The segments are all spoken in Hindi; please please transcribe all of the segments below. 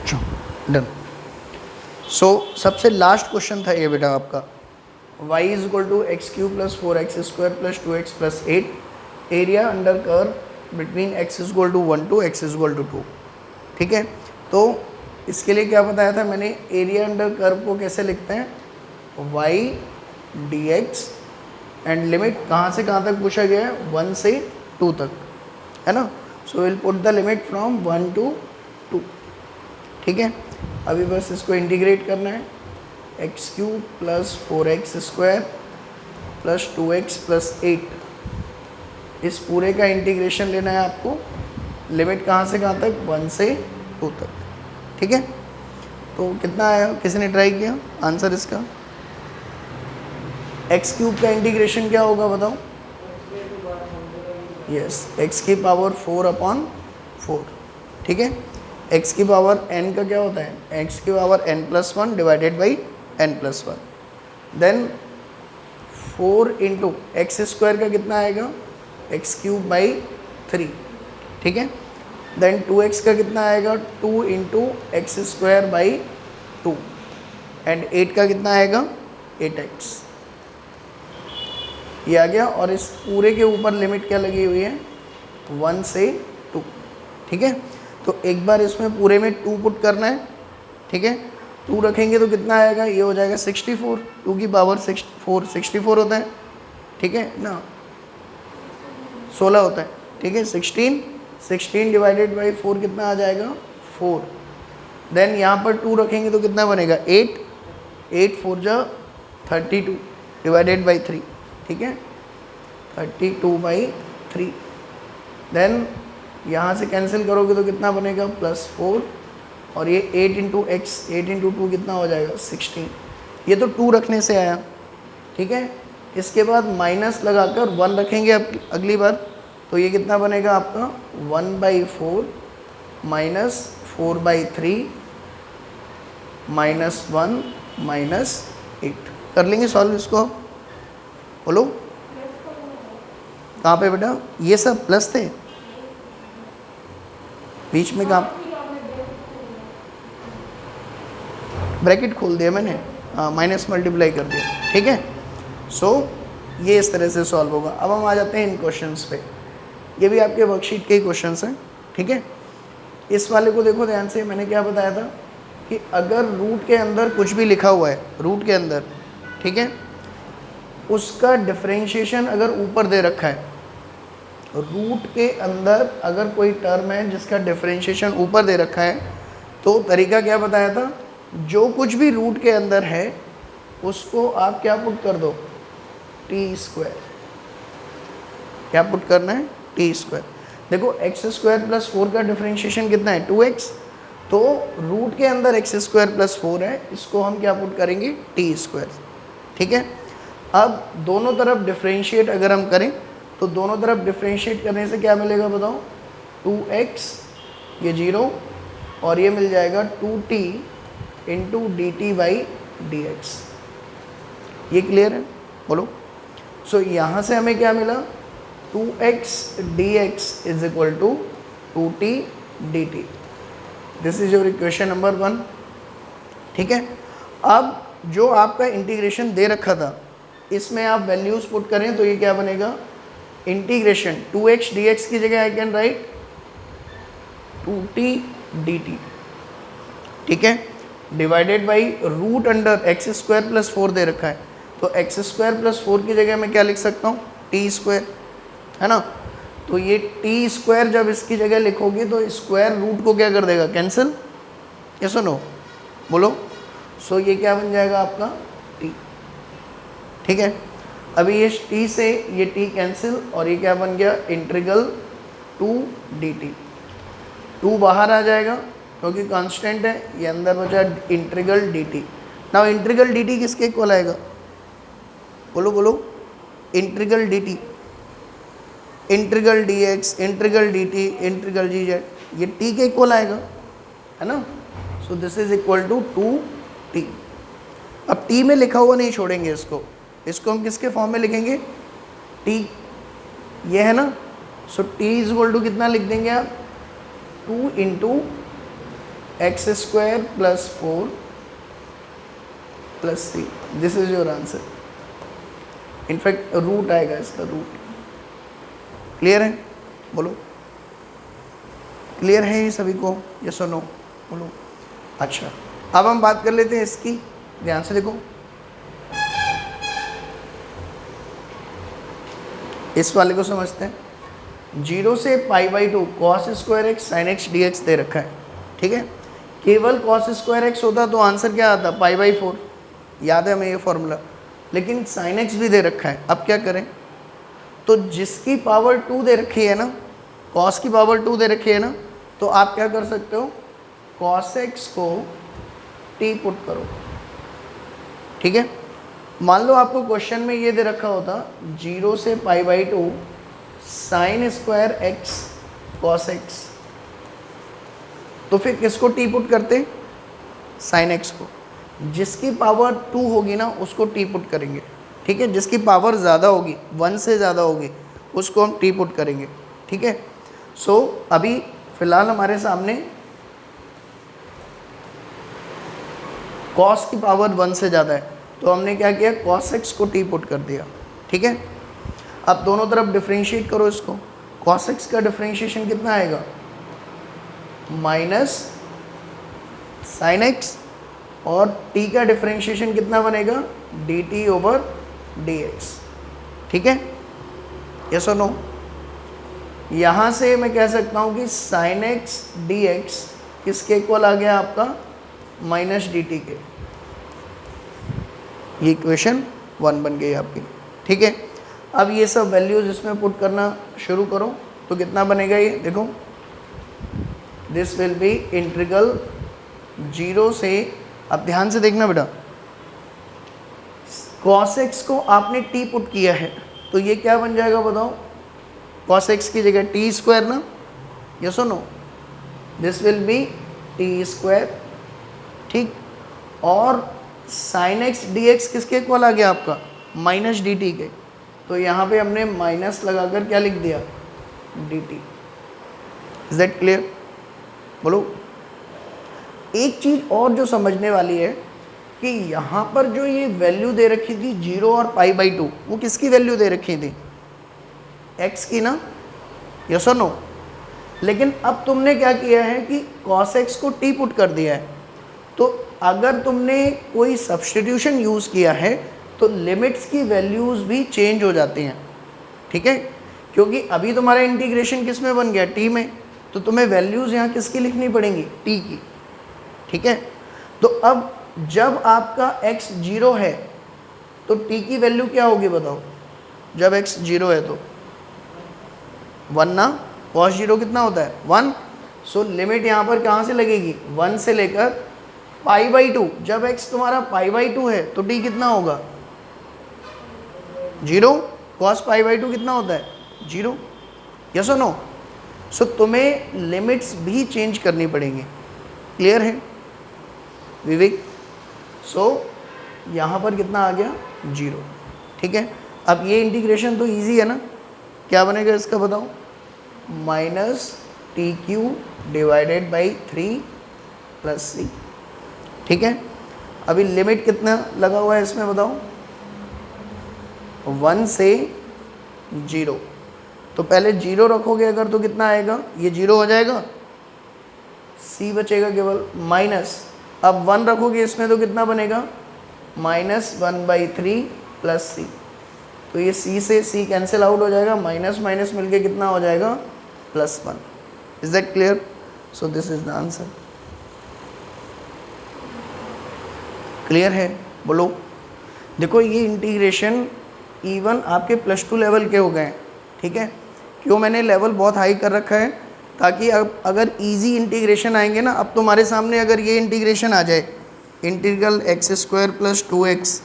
डन। सो सबसे लास्ट क्वेश्चन था ये बेटा आपका, y is equal to x cube plus 4x² plus 2x plus 8 area under curve between x is equal to 1 to x is equal to 2। ठीक है, तो इसके लिए क्या बताया था मैंने, एरिया अंडर कर्व को कैसे लिखते हैं, y dx एंड लिमिट कहाँ से कहाँ तक पूछा गया है, 1 से 2 तक, है ना। So will put the limit from 1 to 2। ठीक है, अभी बस इसको इंटीग्रेट करना है, x cube plus 4x² plus 2x plus 8, इस पूरे का इंटीग्रेशन लेना है आपको, लिमिट कहाँ से कहाँ तक, 1 से 2 तक। ठीक है, तो कितना आया, किसी ने ट्राई किया आंसर इसका, एक्स क्यूब का इंटीग्रेशन क्या होगा बताओ, यस एक्स की पावर 4/4। ठीक है, एक्स की पावर n का क्या होता है, एक्स की power n+1 divided by n+1, then 4 into x square का कितना आएगा, एक्स क्यूब बाई 3। ठीक है, देन 2x का कितना आएगा, 2 into x square by 2 and 8 का कितना आएगा, 8x। ये आ गया, और इस पूरे के ऊपर लिमिट क्या लगी हुई है, 1 से 2। ठीक है, तो एक बार इसमें पूरे में 2 पुट करना है। ठीक है, 2 रखेंगे तो कितना आएगा, ये हो जाएगा 64, 2 की पावर 64 होता है। ठीक है ना, 16 होता है। ठीक है, 16 डिवाइडेड बाई 4 कितना आ जाएगा, 4। देन यहाँ पर 2 रखेंगे तो कितना बनेगा, 8 4 जा 32 डिवाइडेड बाई 3। ठीक है, 32/3। देन यहाँ से कैंसिल करोगे तो कितना बनेगा, +4, और ये 8 इंटू एक्स, 8 इंटू 2 कितना हो जाएगा, 16। ये तो 2 रखने से आया। ठीक है, इसके बाद माइनस लगाकर 1 रखेंगे अब अगली बार, तो ये कितना बनेगा आपका, 1/4 माइनस 4/3 -1 -8। कर लेंगे सॉल्व इसको, बोलो कहाँ पे बेटा, ये सब प्लस थे बीच में, कहाँ ब्रैकेट खोल दिया मैंने, माइनस मल्टीप्लाई कर दिया। ठीक है, सो ये इस तरह से सॉल्व होगा। अब हम आ जाते हैं इन क्वेश्चंस पे, ये भी आपके वर्कशीट के ही क्वेश्चंस हैं। ठीक है, इस वाले को देखो ध्यान से, मैंने क्या बताया था कि अगर रूट के अंदर कुछ भी लिखा हुआ है, रूट के अंदर, ठीक है, उसका डिफरेंशिएशन अगर ऊपर दे रखा है, रूट के अंदर अगर कोई टर्म है जिसका डिफरेंशिएशन ऊपर दे रखा है, तो तरीका क्या बताया था, जो कुछ भी रूट के अंदर है उसको आप क्या पुट कर दो, t²। क्या पुट करना है, t²। देखो x² + 4 का डिफरेंशिएशन कितना है, 2x, तो रूट के अंदर x² + 4 है, इसको हम क्या पुट करेंगे, t²। ठीक है, अब दोनों तरफ डिफरेंशिएट अगर हम करें तो दोनों तरफ डिफरेंशिएट करने से क्या मिलेगा बताओ, 2x, ये 0, और ये मिल जाएगा 2t इंटू dt/dx। ये क्लियर है, बोलो। सो यहाँ से हमें क्या मिला, 2x dx is equal to 2t dt। This is your equation number 1। ठीक है, अब जो आपका इंटीग्रेशन दे रखा था, इसमें आप वैल्यूज पुट करें तो ये क्या बनेगा, इंटीग्रेशन 2x dx की जगह I can write 2t dt। ठीक है, divided by root under x² + 4 दे रखा है, तो x² + 4 की जगह मैं क्या लिख सकता हूँ, t², है ना। तो ये t² जब इसकी जगह लिखोगे तो स्क्वायर रूट को क्या कर देगा, कैंसिल, ये सुनो, बोलो। सो ये क्या बन जाएगा आपका, t। ठीक है, अभी ये t से ये t कैंसिल, और ये क्या बन गया, इंटीग्रल 2 dt। 2 बाहर आ जाएगा क्योंकि कांस्टेंट है, ये अंदर बचा integral dt। Now integral dt किसके इक्वल आएगा, बोलो बोलो, integral dt, integral dx, integral dt, integral gz, ये t के इक्वल आएगा, है ना। So this is equal to 2t। अब t में लिखा हुआ नहीं छोड़ेंगे इसको, इसको हम किसके फॉर्म में लिखेंगे, t, ये है ना। So t is equal to कितना लिख देंगे आप, 2 into x square plus 4 plus c, this is your answer. In fact root आएगा इसका, रूट। क्लियर है? बोलो, क्लियर है ये सभी को? यस और नो? बोलो। अच्छा, अब हम बात कर लेते हैं इसकी, ध्यान से देखो। इस वाले को समझते हैं। 0 से π/2 cos square x sine x d x दे रखा है, ठीक है। केवल cos स्क्वायर एक्स होता तो आंसर क्या आता? π/4, याद है हमें ये फॉर्मूला। लेकिन साइन एक्स भी दे रखा है, अब क्या करें? तो जिसकी पावर 2 दे रखी है ना, cos की पावर 2 दे रखी है ना, तो आप क्या कर सकते हो? cos x को t पुट करो, ठीक है। मान लो आपको क्वेश्चन में ये दे रखा होता 0 से π/2 sine square x cos x, तो फिर किसको टी पुट करते? साइन एक्स को। जिसकी पावर 2 होगी ना उसको टी पुट करेंगे, ठीक है। जिसकी पावर ज़्यादा होगी, 1 से ज़्यादा होगी, उसको हम टी पुट करेंगे, ठीक है। सो अभी फिलहाल हमारे सामने कॉस की पावर 1 से ज़्यादा है, तो हमने क्या किया? cos x को टी पुट कर दिया, ठीक है। अब दोनों तरफ डिफ्रेंशिएट करो इसको। cos x का डिफ्रेंशिएशन कितना आएगा? माइनस साइन एक्स, और t का डिफ्रेंशिएशन कितना बनेगा? dt ओवर dx, ठीक है। यस और नो? यहाँ से मैं कह सकता हूँ कि साइन एक्स डी एक्स किसके इक्वल आ गया आपका? माइनस डी टी के। ये इक्वेशन 1 बन गई आपकी, ठीक है। अब ये सब वैल्यूज इसमें पुट करना शुरू करो, तो कितना बनेगा ये देखो। दिस विल बी इंटीग्रल 0 से, अब ध्यान से देखना बेटा, cos x को आपने t पुट किया है, तो ये क्या बन जाएगा बताओ? cos x की जगह t स्क्वायर ना, यस और no? This will be t square, ठीक। और साइन एक्स डी एक्स किसके इक्वल आ गया आपका? माइनस डी टी के। तो यहाँ पे हमने माइनस लगाकर क्या लिख दिया? D T. Is that clear? बोलो। एक चीज़ और जो समझने वाली है कि यहाँ पर जो ये वैल्यू दे रखी थी 0 और π/2, वो किसकी वैल्यू दे रखी थी? x की ना, यस और नो? लेकिन अब तुमने क्या किया है कि cos x को t पुट कर दिया है, तो अगर तुमने कोई सब्स्टिट्यूशन यूज़ किया है तो लिमिट्स की वैल्यूज़ भी चेंज हो जाती हैं, ठीक है। क्योंकि अभी तुम्हारा इंटीग्रेशन किस में बन गया? टी में, तो तुम्हें वैल्यूज़ यहाँ किसकी लिखनी पड़ेंगी? टी की, ठीक है। तो अब जब आपका x 0 है तो t की वैल्यू क्या होगी बताओ? जब x 0 है तो 1 ना, cos 0 कितना होता है? 1। सो लिमिट यहाँ पर कहाँ से लगेगी? 1 से लेकर π/2। जब x तुम्हारा π/2 है तो t कितना होगा? 0। cos π/2 कितना होता है? 0। यस और नो? सो तुम्हें लिमिट्स भी चेंज करनी पड़ेंगी। क्लियर है विवेक? सो यहाँ पर कितना आ गया? 0, ठीक है। अब ये इंटीग्रेशन तो इजी है ना, क्या बनेगा इसका बताओ? Minus t cube divided by 3 plus c, ठीक है। अभी लिमिट कितना लगा हुआ है इसमें बताओ? 1 से 0। तो पहले 0 रखोगे अगर तो कितना आएगा? ये 0 हो जाएगा, c बचेगा केवल, माइनस, अब 1 रखोगे इसमें तो कितना बनेगा? -1/3 प्लस सी। तो ये c से c कैंसिल आउट हो जाएगा, माइनस माइनस मिलके कितना हो जाएगा? +1। Is that clear? So this is the answer. Clear है? बोलो। देखो ये इंटीग्रेशन इवन आपके +2 लेवल के हो गए हैं, ठीक है। क्यों मैंने लेवल बहुत हाई कर रखा है? ताकि अब अगर इजी इंटीग्रेशन आएंगे ना, अब तुम्हारे सामने अगर ये इंटीग्रेशन आ जाए, इंटीग्रल x² + 2x,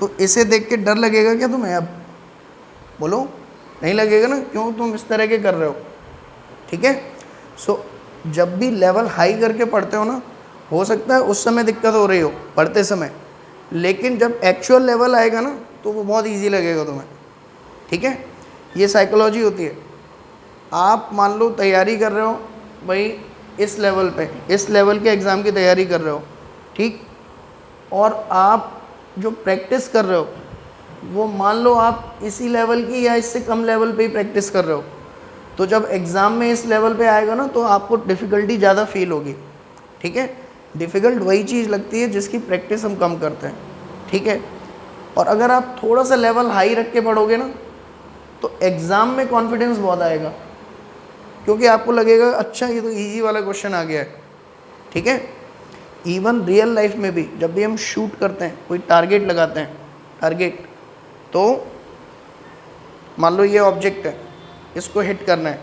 तो इसे देख के डर लगेगा क्या तुम्हें? अब बोलो, नहीं लगेगा ना? क्यों तुम इस तरह के कर रहे हो, ठीक है। सो जब भी लेवल हाई करके पढ़ते हो ना, हो सकता है उस समय दिक्कत हो रही हो पढ़ते समय, लेकिन जब एक्चुअल लेवल आएगा ना तो वो बहुत इजी लगेगा तुम्हें, ठीक है। ये साइकोलॉजी होती है। आप मान लो तैयारी कर रहे हो भाई इस लेवल पे, इस लेवल के एग्ज़ाम की तैयारी कर रहे हो, ठीक, और आप जो प्रैक्टिस कर रहे हो वो मान लो आप इसी लेवल की या इससे कम लेवल पे ही प्रैक्टिस कर रहे हो, तो जब एग्ज़ाम में इस लेवल पे आएगा ना तो आपको डिफ़िकल्टी ज़्यादा फील होगी, ठीक है। डिफ़िकल्ट वही चीज़ लगती है जिसकी प्रैक्टिस हम कम करते हैं, ठीक है। और अगर आप थोड़ा सा लेवल हाई रख के पढ़ोगे ना तो एग्ज़ाम में कॉन्फिडेंस बहुत आएगा, क्योंकि आपको लगेगा अच्छा ये तो ईजी वाला क्वेश्चन आ गया है, ठीक है। इवन रियल लाइफ में भी जब भी हम शूट करते हैं, कोई टारगेट लगाते हैं, टारगेट, तो मान लो ये ऑब्जेक्ट है, इसको हिट करना है,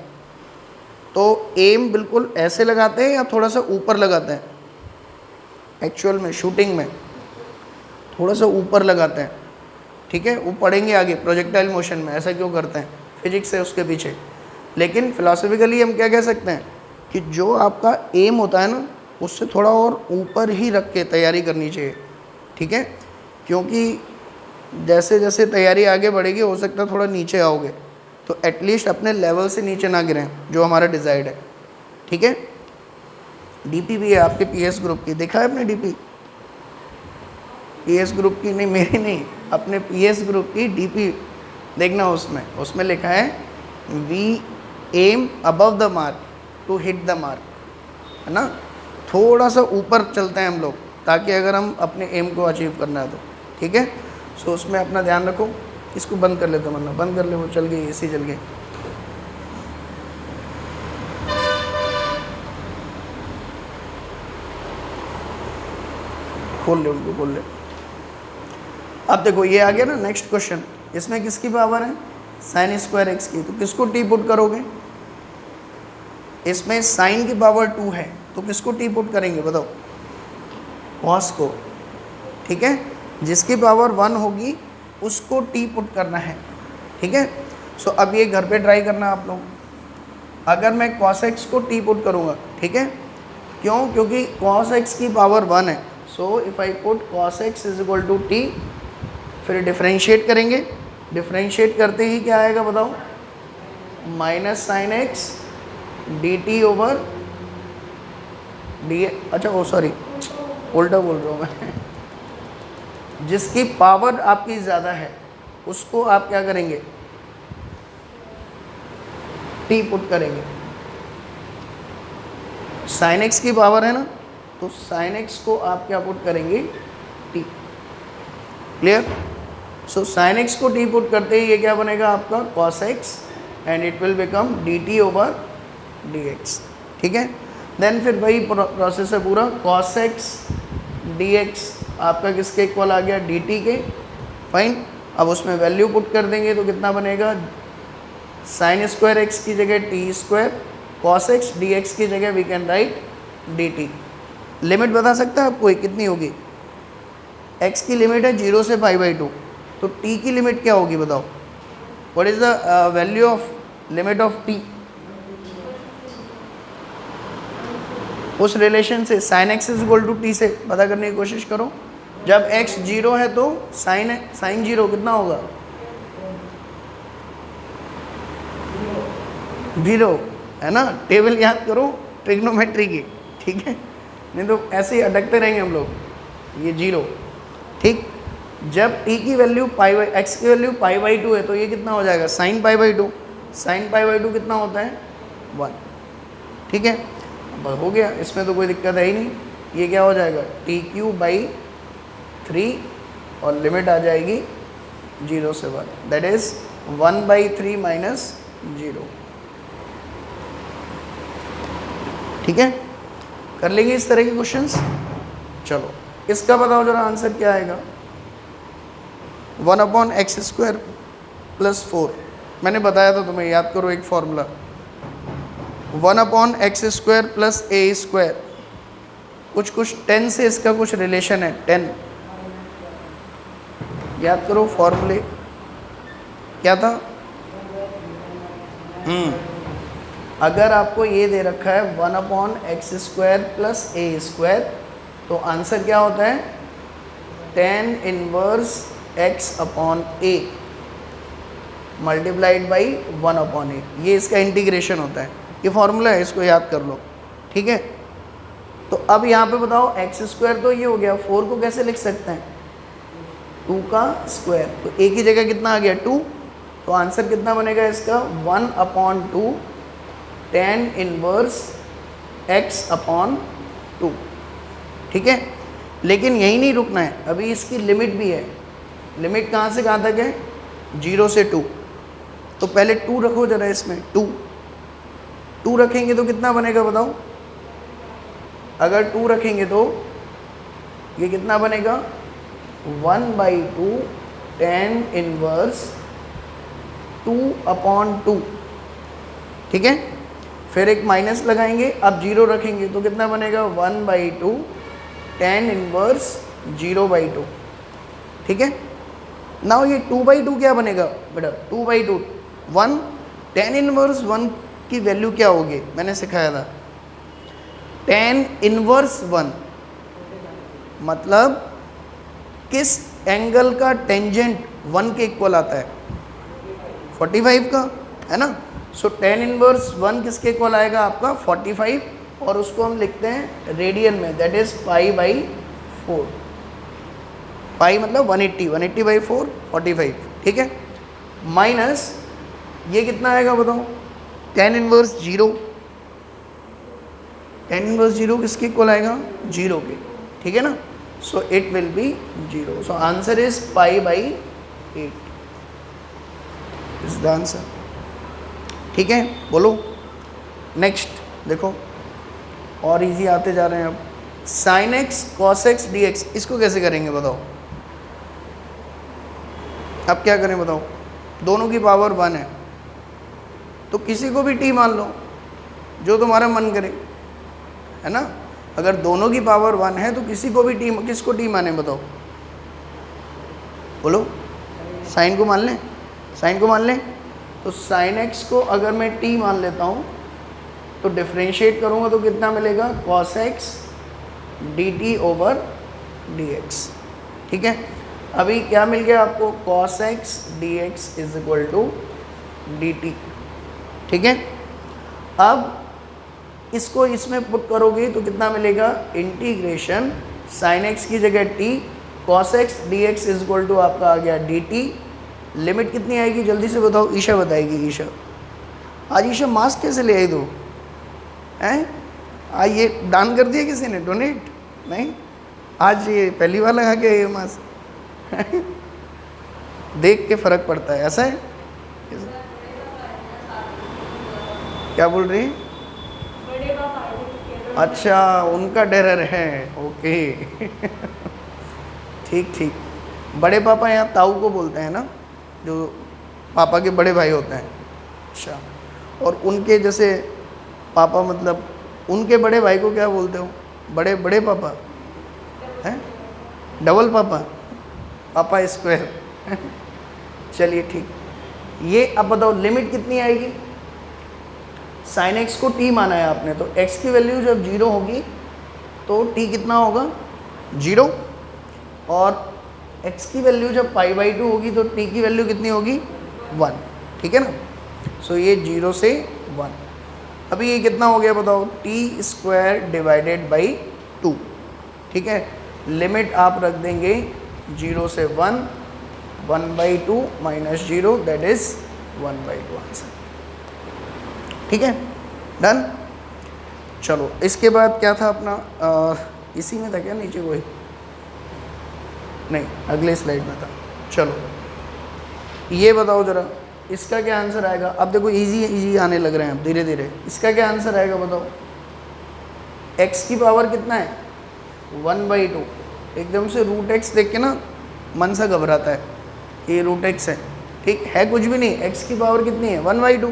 तो एम बिल्कुल ऐसे लगाते हैं या थोड़ा सा ऊपर लगाते हैं? एक्चुअल में शूटिंग में थोड़ा सा ऊपर लगाते हैं, ठीक है। वो पढ़ेंगे आगे प्रोजेक्टाइल मोशन में ऐसा क्यों करते हैं, फिजिक्स है उसके पीछे। लेकिन फिलोसफिकली हम क्या कह सकते हैं कि जो आपका एम होता है ना उससे थोड़ा और ऊपर ही रख के तैयारी करनी चाहिए, ठीक है। क्योंकि जैसे जैसे तैयारी आगे बढ़ेगी हो सकता है थोड़ा नीचे आओगे, तो एटलीस्ट अपने लेवल से नीचे ना गिरें जो हमारा डिज़ायर्ड है, ठीक है। डीपी भी है आपके पीएस ग्रुप की, देखा है आपने डीपी? पीएस ग्रुप की नहीं, मेरी नहीं, अपने पीएस ग्रुप की डीपी देखना, उसमें लिखा है we aim above the mark to hit the mark, है ना। थोड़ा सा ऊपर चलते हैं हम लोग ताकि अगर हम अपने एम को अचीव करना है तो, ठीक है। सो उसमें अपना ध्यान रखो। इसको बंद कर लेते, वरना बंद कर ले, वो चल गई, एसी चल गई। खोल ले उनको, खोल ले। अब देखो ये आ गया ना नेक्स्ट क्वेश्चन, इसमें किसकी पावर है, साइन स्क्वायर एक्स की, तो किसको टी पुट करोगे? इसमें साइन की पावर 2 है तो किसको टी पुट करेंगे बताओ? कॉस को, ठीक है। जिसकी पावर 1 होगी उसको टी पुट करना है, ठीक है। सो अब ये घर पे ट्राई करना आप लोग। अगर मैं कॉस एक्स को टी पुट करूँगा, ठीक है, क्यों? क्योंकि कॉस एक्स की पावर 1 है। So if I put cos x is equal to t, फिर डिफ्रेंशिएट करेंगे, डिफ्रेंशिएट करते ही क्या आएगा बताओ? Minus sine x d t over d, अच्छा वो सॉरी उल्टा बोल रहा हूँ मैं। जिसकी पावर आपकी ज़्यादा है उसको आप क्या करेंगे? टी पुट करेंगे। साइन एक्स की पावर है ना, तो साइन एक्स को आप क्या पुट करेंगे? T. Clear? So sine x को टी पुट करते ही ये क्या बनेगा आपका? Cos x, and it will become D t over D x, ठीक है। देन फिर वही प्रोसेस है पूरा, कॉस एक्स डी एक्स आपका किसके इक्वल आ गया? डी टी के, फाइन। अब उसमें वैल्यू पुट कर देंगे तो कितना बनेगा? साइन स्क्वायर एक्स की जगह t square, cos x d x की जगह we can write d t. Limit बता सकता है आपको कितनी होगी? एक्स की लिमिट है 0 से π/2, तो टी की लिमिट क्या होगी बताओ? What is the value of limit of t? उस रिलेशन से sine x is equal to t से पता करने की कोशिश करो। जब x 0 है तो साइन 0 कितना होगा? 0, है ना। टेबल याद करो ट्रिग्नोमेट्री की, ठीक है, नहीं तो ऐसे ही अटकते रहेंगे हम लोग। ये 0, ठीक। जब t की वैल्यू x की वैल्यू π/2 है तो ये कितना हो जाएगा? साइन π/2। साइन π/2 कितना होता है? 1, ठीक है। अब हो गया, इसमें तो कोई दिक्कत है ही नहीं। ये क्या हो जाएगा? t³/3 और लिमिट आ जाएगी 0 से 1, दैट इज 1/3 माइनस 0, ठीक है। कर लेंगे इस तरह के क्वेश्चंस। चलो इसका बताओ जरा आंसर क्या आएगा? 1/x² + 4, मैंने बताया था तुम्हें, याद करो एक फॉर्मूला, 1/x² + a²। कुछ 10 से इसका कुछ रिलेशन है, 10, याद करो फॉर्मूले क्या था? अगर आपको ये दे रखा है 1/x² + a², तो आंसर क्या होता है? tan inverse x/a multiplied by 1/a। ये इसका इंटीग्रेशन होता है, ये फॉर्मूला है, इसको याद कर लो, ठीक। ठीक है। तो अब यहाँ पे बताओ एक्स स्क्वायर तो ये हो गया, 4 को कैसे लिख सकते हैं, 2 का स्क्वायर, तो एक ही जगह कितना आ गया 2, तो आंसर कितना बनेगा इसका 1/2 tan इनवर्स x/2। ठीक है, लेकिन यही नहीं रुकना है, अभी इसकी लिमिट भी है। लिमिट कहाँ से कहाँ तक है, 0 से 2। तो पहले 2 रखो जरा इसमें, 2 रखेंगे तो कितना बनेगा बताओ, अगर 2 रखेंगे तो ये कितना बनेगा 1/2 tan इनवर्स 2/2। ठीक है, फिर एक माइनस लगाएंगे, अब 0 रखेंगे तो कितना बनेगा 1/2 tan इनवर्स 0/2। ठीक है, नाउ ये 2/2 क्या बनेगा बेटा, 2/2 1 tan इनवर्स 1 की वैल्यू क्या होगी, मैंने सिखाया था tan इनवर्स 1 मतलब किस एंगल का टेंजेंट 1 के इक्वल आता है, 45 का, है ना। सो tan इनवर्स 1 किसके इक्वल आएगा आपका 45, और उसको हम लिखते हैं रेडियन में, दैट इज π/4। पाई मतलब 180/4 45। ठीक है, माइनस ये कितना आएगा बताओ tan इनवर्स 0, tan इनवर्स 0 किसके इक्वल आएगा 0 के। ठीक है ना, so it will be 0, so answer is π/8 is the answer. ठीक है, बोलो नेक्स्ट, देखो और इजी आते जा रहे हैं। अब sin x cos x dx, इसको कैसे करेंगे बताओ, अब क्या करें बताओ, दोनों की पावर 1 है, तो किसी को भी t मान लो जो तुम्हारा मन करे, है ना। अगर दोनों की पावर 1 है तो किसी को भी t, किसको t माने बताओ, बोलो, साइन को मान लें, साइन को मान लें, तो sin x को अगर मैं t मान लेता हूँ तो डिफ्रेंशिएट करूँगा तो कितना मिलेगा cos x dt/dx। ठीक है, अभी क्या मिल गया आपको cos x dx = dt। ठीक है, अब इसको इसमें पुट करोगे तो कितना मिलेगा, इंटीग्रेशन sin x की जगह t cos x dx = आपका आ गया dt। लिमिट कितनी आएगी जल्दी से बताओ, ईशा बताएगी। ईशा, आज ईशा मास्क कैसे ले आई दो हैं, आज ये दान कर दिया किसी ने, डोनेट नहीं, आज ये पहली बार लगा के ये मास्क देख के फर्क पड़ता है, ऐसा है। क्या बोल रही है, अच्छा उनका डर है, ओके ठीक ठीक। बड़े पापा यहाँ ताऊ को बोलते हैं ना, जो पापा के बड़े भाई होते हैं। अच्छा, और उनके जैसे पापा मतलब उनके बड़े भाई को क्या बोलते हो, बड़े बड़े पापा हैं, डबल पापा, पापा स्क्वायर चलिए ठीक। ये अब बताओ लिमिट कितनी आएगी, sin x को t माना है आपने, तो x की वैल्यू जब 0 होगी तो t कितना होगा 0, और x की वैल्यू जब π/2 होगी तो t की वैल्यू कितनी होगी 1। ठीक है ना, सो ये 0 से 1। अभी ये कितना हो गया बताओ, t² / 2। ठीक है, लिमिट आप रख देंगे 0 से 1, 1/2 - 0 दैट इज 1/2 आंसर। ठीक है, डन। चलो इसके बाद क्या था अपना, इसी में था क्या नीचे कोई, नहीं अगले स्लाइड में था। चलो ये बताओ जरा इसका क्या आंसर आएगा। अब देखो इजी इजी आने लग रहे हैं अब धीरे धीरे। इसका क्या आंसर आएगा बताओ, x की पावर कितना है 1/2। एकदम से √x देख के ना मन सा घबराता है, ये √x है, ठीक है, कुछ भी नहीं। x की पावर कितनी है 1/2,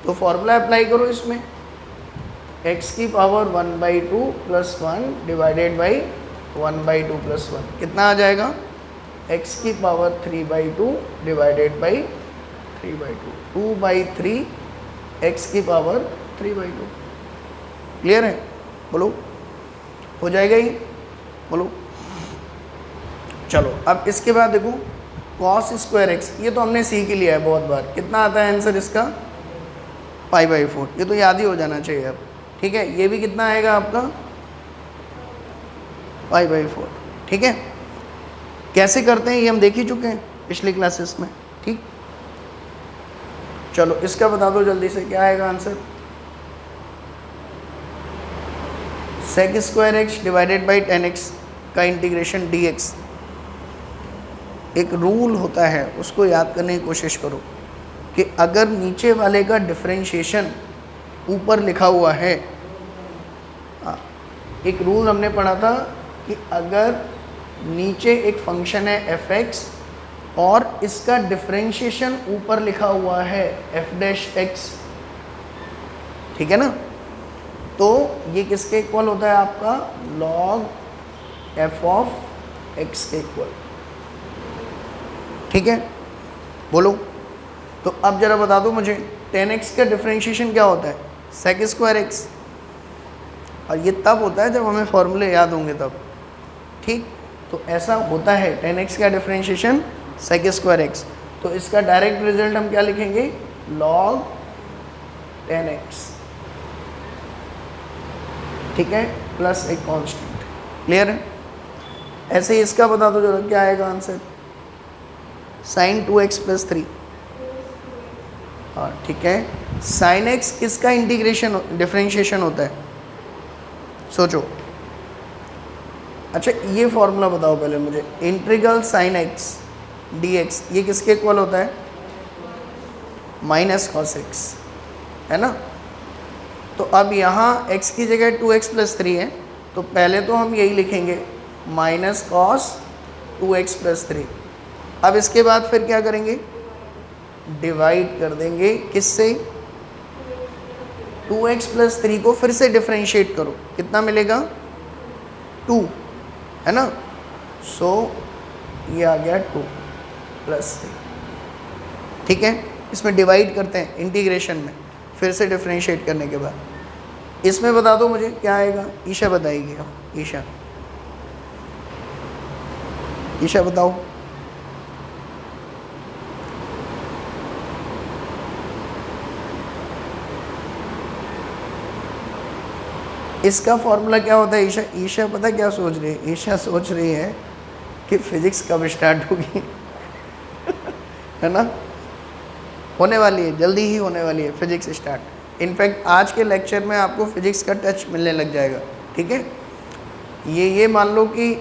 तो फॉर्मूला अप्लाई करो इसमें, x की पावर 1/2 + 1 डिवाइडेड बाई 1/2 + 1 कितना आ जाएगा, x की पावर 3/2 डिवाइडेड बाई 3/2, 2/3 x की पावर 3/2। क्लियर है, बोलो हो जाएगा ये, बोलो। चलो अब इसके बाद देखो cos² x, ये तो हमने सीख ही लिया है बहुत बार। कितना आता है आंसर इसका π/4, ये तो याद ही हो जाना चाहिए अब। ठीक है, ये भी कितना आएगा आपका y/4। ठीक है, कैसे करते हैं ये हम देख ही चुके हैं पिछली क्लासेस में। ठीक, चलो इसका बता दो जल्दी से, क्या आएगा answer? sec² x divided by 10x का इंटीग्रेशन dx। एक रूल होता है, उसको याद करने की कोशिश करो कि अगर नीचे वाले का डिफरेंशिएशन ऊपर लिखा हुआ है, एक रूल हमने पढ़ा था कि अगर नीचे एक फंक्शन है f(x) और इसका डिफरेंशिएशन ऊपर लिखा हुआ है f'(x), ठीक है ना, तो ये किसके इक्वल होता है आपका? log f(x) के इक्वल। ठीक है, बोलो। तो अब जरा बता दो मुझे 10x का डिफरेंशिएशन क्या होता है? sec² x। और ये तब होता है जब हमें फॉर्मूले याद होंगे तब। ठीक, तो ऐसा होता है 10x का डिफरेंशिएशन sec² x। तो इसका डायरेक्ट रिजल्ट हम क्या लिखेंगे? log 10x। ठीक है, प्लस एक कांस्टेंट। क्लियर है? ऐसे ही इसका बता दो जरा, क्या आएगा आंसर? sin 2x + 3। हाँ ठीक है, sin x किसका इंटीग्रेशन डिफरेंशिएशन होता है? सोचो। अच्छा ये फॉर्मूला बताओ पहले मुझे, इंटीग्रल sin x dx ये किसके इक्वल होता है? -cos x, है ना। तो अब यहाँ x की जगह 2x + 3 है, तो पहले तो हम यही लिखेंगे -cos 2x + 3। अब इसके बाद फिर क्या करेंगे? डिवाइड कर देंगे किससे? 2x + 3 को फिर से डिफरेंशिएट करो, कितना मिलेगा? 2, है ना। सो ये आ गया 2 + 3। ठीक है, इसमें डिवाइड करते हैं इंटीग्रेशन में, फिर से डिफरेंशिएट करने के बाद। इसमें बता दो मुझे क्या आएगा? ईशा बताएगी। ईशा, ईशा बताओ। इसका फॉर्मूला क्या होता है ईशा? ईशा पता क्या सोच रही है? ईशा सोच रही है कि फिजिक्स कब स्टार्ट होगी है ना, होने वाली है, जल्दी ही होने वाली है फिजिक्स स्टार्ट। इनफैक्ट आज के लेक्चर में आपको फिजिक्स का टच मिलने लग जाएगा। ठीक है, ये मान लो कि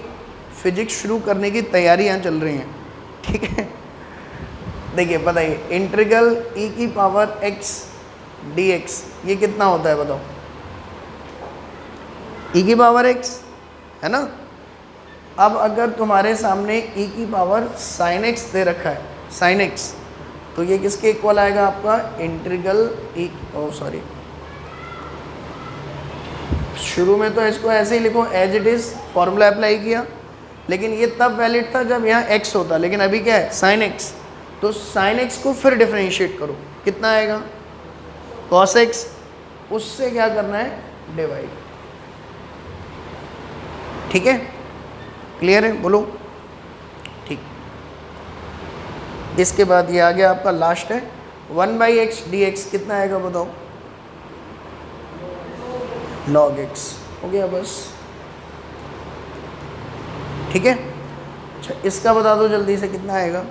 फिजिक्स शुरू करने की तैयारियां चल रही हैं। ठीक है, देखिए बताइए, इंटीग्रल e⁻x dx ये कितना होता है बताओ? e⁻x, है ना। अब अगर तुम्हारे सामने e⁻sin x दे रखा है, sin x, तो ये किसके इक्वल आएगा आपका? इंटीग्रल शुरू में तो इसको ऐसे ही लिखो as it is, formula apply किया, लेकिन ये तब वैलिड था जब यहाँ x होता, लेकिन अभी क्या है? sin x। तो sin x को फिर डिफरेंशिएट करो, कितना आएगा? cos x। उससे क्या करना है? डिवाइड। ठीक है, क्लियर है? बोलो। ठीक, इसके बाद ये आ गया आपका लास्ट है 1/x dx, कितना आएगा बताओ? log x। हो गया बस। ठीक है, अच्छा इसका बता दो जल्दी से, कितना आएगा?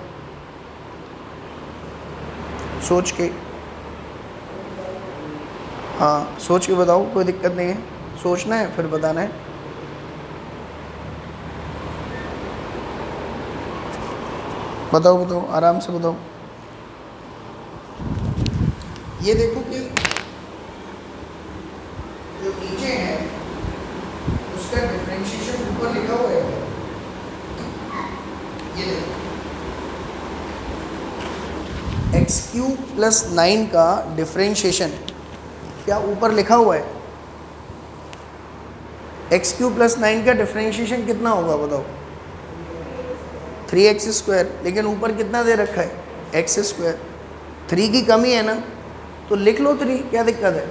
सोच के, हाँ सोच के बताओ, कोई दिक्कत नहीं है, सोचना है फिर बताना है। बताओ बताओ, आराम से बताओ। ये देखो कि जो नीचे है उसका डिफरेंशिएशन ऊपर लिखा हुआ है, ये देखो x³ + 9 का डिफरेंशिएशन क्या ऊपर लिखा हुआ है? x³ + 9 का डिफरेंशिएशन कितना होगा बताओ? 3x², लेकिन ऊपर कितना दे रखा है? x²। 3 की कमी है ना, तो लिख लो 3, क्या दिक्कत है?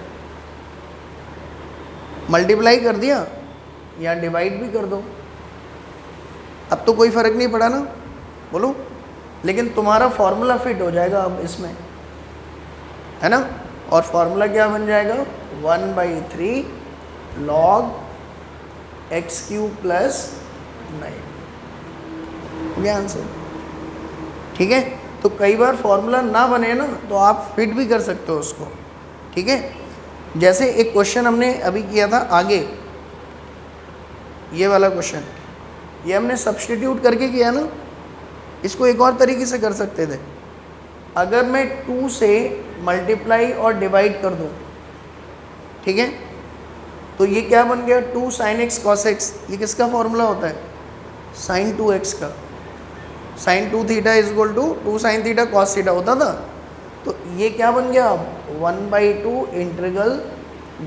मल्टीप्लाई कर दिया या डिवाइड भी कर दो, अब तो कोई फ़र्क नहीं पड़ा ना, बोलो। लेकिन तुम्हारा फॉर्मूला फिट हो जाएगा अब इसमें, है ना। और फॉर्मूला क्या बन जाएगा? 1/3 log एक्स क्यूब प्लस 9 हो गया आंसर। ठीक है, तो कई बार फॉर्मूला ना बने ना तो आप फिट भी कर सकते हो उसको। ठीक है, जैसे एक क्वेश्चन हमने अभी किया था आगे, ये वाला क्वेश्चन, ये हमने सब्स्टिट्यूट करके किया ना। इसको एक और तरीके से कर सकते थे, अगर मैं 2 से मल्टीप्लाई और डिवाइड कर दूं, ठीक है, तो ये क्या बन गया 2 sin x cos x। ये किसका फॉर्मूला होता है? sin 2x का। sin 2 theta is equal to 2 sin theta cos theta होता था। तो ये क्या बन गया अब 1/2 इंटीग्रल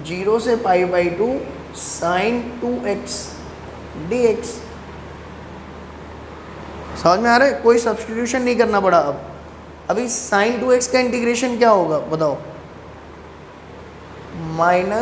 0 से π/2 sin 2x dx। समझ में आ रहा है? कोई सब्स्टिट्यूशन नहीं करना पड़ा। अब अभी sin 2x का इंटीग्रेशन क्या होगा बताओ? माइनस